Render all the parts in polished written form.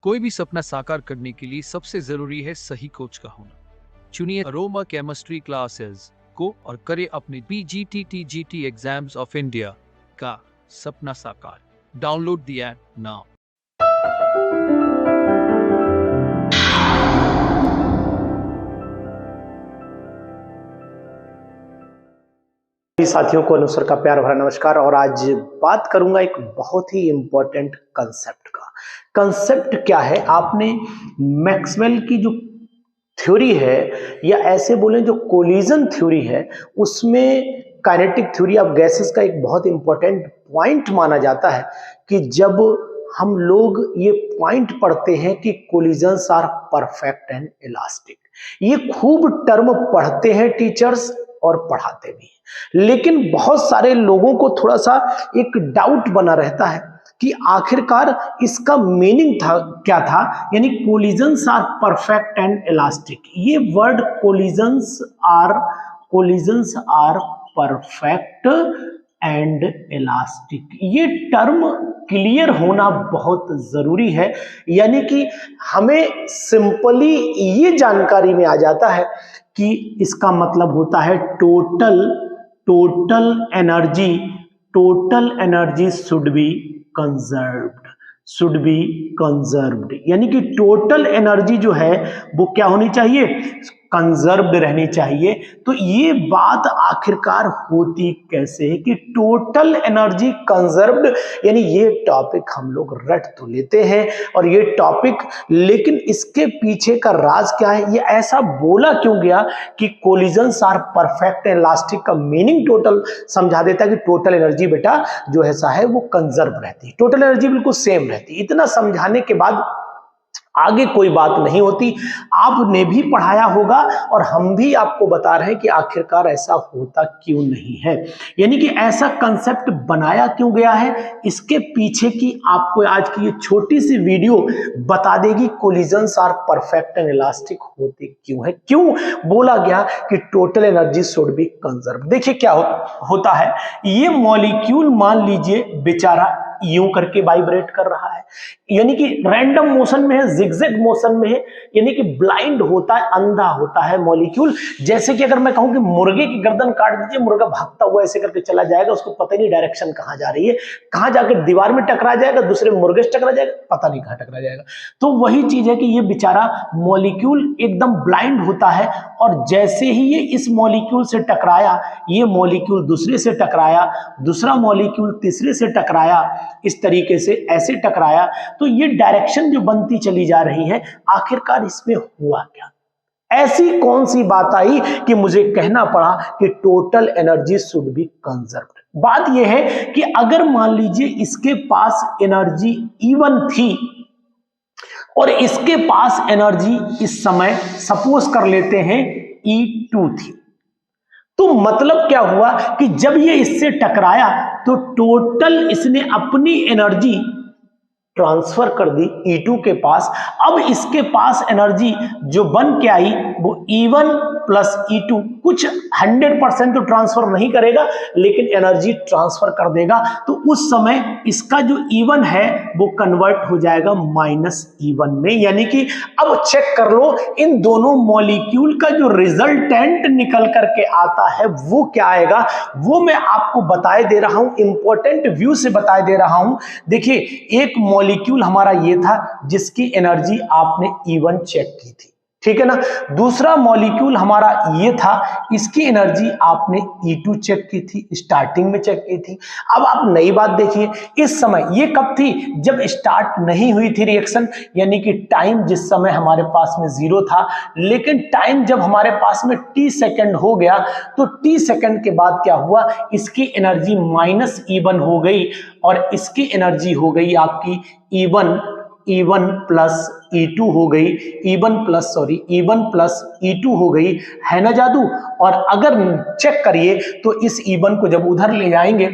कोई भी सपना साकार करने के लिए सबसे जरूरी है सही कोच का होना। चुनिए अरोमा केमिस्ट्री क्लासेस को और करें अपने PGT एग्जाम्स ऑफ इंडिया का सपना साकार। Download the app now. साथियों को अनुसर का प्यार भरा नमस्कार। और आज बात करूंगा एक बहुत ही इंपॉर्टेंट कंसेप्ट का। कंसेप्ट क्या है? आपने मैक्सवेल की जो थ्योरी है, या ऐसे बोलें जो कोलिजन थ्योरी है, उसमें काइनेटिक थ्योरी ऑफ गैसेस का एक बहुत इंपॉर्टेंट पॉइंट माना जाता है कि जब हम लोग ये पॉइंट पढ़ते हैं कि collisions are perfect and elastic, ये खूब टर्म पढ़ते हैं टीचर्स और पढ़ाते भी हैं, लेकिन बहुत सारे लोगों को थोड़ा सा एक डाउट बना रहता है कि आखिरकार इसका मीनिंग था क्या था। यानी collisions are perfect and elastic, ये word collisions are perfect and elastic, ये टर्म क्लियर होना बहुत जरूरी है। यानी कि हमें सिंपली ये जानकारी में आ जाता है कि इसका मतलब होता है total energy should be conserved, यानी कि टोटल एनर्जी जो है वो क्या होनी चाहिए? कंजर्व्ड रहनी चाहिए। तो ये बात आखिरकार होती कैसे है कि टोटल एनर्जी कंजर्व्ड, यानी ये टॉपिक हम लोग रट तो लेते हैं और ये टॉपिक, लेकिन इसके पीछे का राज क्या है? ये ऐसा बोला क्यों गया कि collisions are perfect and elastic का मीनिंग टोटल समझा देता है कि टोटल एनर्जी बेटा जो ऐसा है वो कंजर्व रहती है, टोटल एनर्जी बिल्कुल सेम रहती है। इतना समझाने के बाद आगे कोई बात नहीं होती। आपने भी पढ़ाया होगा और हम भी आपको बता रहे हैं कि आखिरकार ऐसा होता क्यों नहीं है, यानी कि ऐसा कंसेप्ट बनाया क्यों गया है। इसके पीछे की आपको आज की ये छोटी सी वीडियो बता देगी collisions are perfect and elastic होते क्यों है, क्यों बोला गया कि total energy should be conserve. देखिए क्या होता है, ये मॉलिक्यूल मान लीजिए बेचारा यूं करके वाइब्रेट कर रहा है, यानी कि रैंडम मोशन में है, जिगजैग मोशन में है, यानी कि ब्लाइंड होता है, अंधा होता है मॉलिक्यूल। जैसे कि अगर मैं कहूं कि मुर्गे की गर्दन काट दीजिए, मुर्गा भागता हुआ ऐसे करके चला जाएगा, उसको पता नहीं डायरेक्शन कहां जा रही है, कहां जाकर दीवार में टकरा जाएगा, दूसरे मुर्गे से टकरा जाएगा, पता नहीं कहां टकरा जाएगा। तो वही चीज है कि ये बेचारा मॉलिक्यूल एकदम ब्लाइंड होता है, और जैसे ही ये इस मॉलिक्यूल से टकराया, ये मॉलिक्यूल दूसरे से टकराया, दूसरा मॉलिक्यूल तीसरे से टकराया, इस तरीके से ऐसे टकराया, तो ये डायरेक्शन जो बनती चली जा रही है, आखिरकार इसमें हुआ क्या? ऐसी कौन सी बात आई कि मुझे कहना पड़ा कि total energy should be conserved. बात यह है कि अगर मान लीजिए इसके पास एनर्जी E1 थी और इसके पास एनर्जी इस समय सपोज कर लेते हैं E2 थी, तो मतलब क्या हुआ कि जब ये इससे टकराया तो टोटल इसने अपनी एनर्जी ट्रांसफर कर दी E2 के पास। अब इसके पास एनर्जी जो बन के आई वो E1 प्लस E2, कुछ 100% तो ट्रांसफर नहीं करेगा, लेकिन एनर्जी ट्रांसफर कर देगा। तो उस समय इसका जो E1 है वो कन्वर्ट हो जाएगा -E1 में, यानी कि अब चेक कर लो इन दोनों मॉलिक्यूल का जो रिजल्टेंट निकल करके आता है वो क्या आएगा, वो मैं आपको बताए दे रहा हूं, इंपॉर्टेंट व्यू से बताए दे रहा हूं। देखिए, एक मॉलिक्यूल हमारा ये था जिसकी एनर्जी आपने E1 चेक की थी, ठीक है ना। दूसरा मॉलिक्यूल हमारा ये था, इसकी एनर्जी आपने E2 चेक की थी, स्टार्टिंग में चेक की थी। अब आप नई बात देखिए, इस समय ये कब थी? जब स्टार्ट नहीं हुई थी रिएक्शन, यानी कि टाइम जिस समय हमारे पास में 0 था, लेकिन टाइम जब हमारे पास में t सेकंड हो गया तो t सेकंड के बाद क्या हुआ, इसकी एनर्जी -E1 हो गई और इसकी एनर्जी हो गई आपकी E1 प्लस E2 हो गई, E1 प्लस E2 हो गई, है ना जादू। और अगर चेक करिए तो इस E1 को जब उधर ले जाएंगे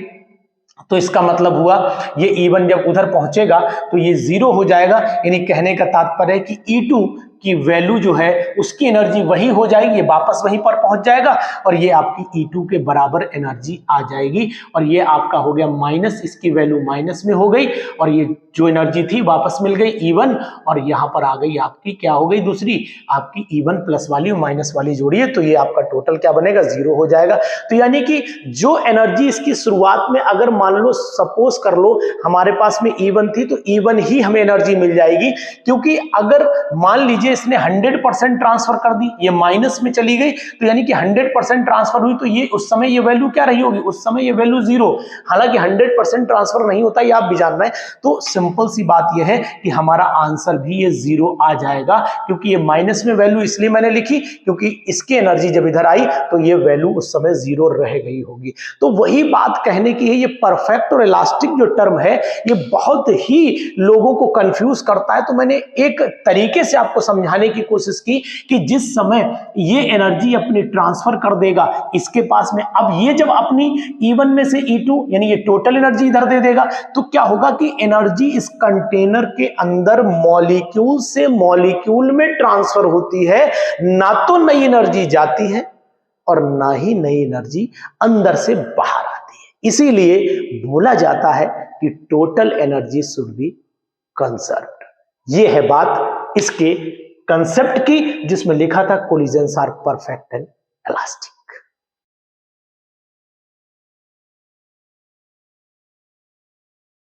तो इसका मतलब हुआ ये E1 जब उधर पहुंचेगा तो ये 0 हो जाएगा, यानी कहने का तात्पर्य है कि E2 की वैल्यू जो है उसकी एनर्जी वही हो जाएगी, ये वापस वहीं पर पहुंच जाएगा और ये आपकी E2 के बराबर एनर्जी आ जाएगी और ये आपका हो गया माइनस, इसकी वैल्यू माइनस में हो गई और ये जो एनर्जी थी वापस मिल गई E1 और यहां पर आ गई आपकी क्या हो गई दूसरी आपकी E1 प्लस वाली माइनस वाली जोड़िए तो ये आपका टोटल क्या बनेगा 0 हो जाएगा। तो यानी कि जो एनर्जी इसकी शुरुआत में अगर मान लो सपोज कर लो हमारे पास में E1 थी तो E1 ही हमें एनर्जी मिल जाएगी, क्योंकि अगर मान लीजिए इसने 100% ट्रांसफर कर दी, ये माइनस में चली गई तो यानी कि 100% ट्रांसफर हुई तो ये उस समय ये वैल्यू क्या रही होगी, उस समय ये वैल्यू 0। हालांकि 100% ट्रांसफर नहीं होता, ये आप भी जान रहे हैं। तो सिंपल सी बात ये है कि हमारा आंसर भी ये 0 आ जाएगा, क्योंकि ये माइनस में वैल्यू इसलिए मैंने लिखी क्योंकि इसकी एनर्जी जब इधर आई तो ये वैल्यू उस समय 0 रह गई होगी। तो वही बात कहने की है, ये परफेक्ट और इलास्टिक जो टर्म है ये बहुत ही लोगों को कंफ्यूज करता है। तो मैंने एक तरीके से आपको समझाने की कोशिश की कि जिस समय ये एनर्जी अपनी ट्रांसफर कर देगा इसके पास में, अब ये जब अपनी E1 में से E2 यानी ये टोटल एनर्जी इधर दे देगा तो क्या होगा कि एनर्जी इस कंटेनर के अंदर मॉलिक्यूल से मॉलिक्यूल में ट्रांसफर होती है, ना तो नई एनर्जी जाती है और ना ही नई एनर्जी अंदर से बाहर आती है। इसीलिए बोला जाता है कि total energy should be conserved. ये है बात इसके कंसेप्ट की जिसमें लिखा था collisions are perfect and elastic.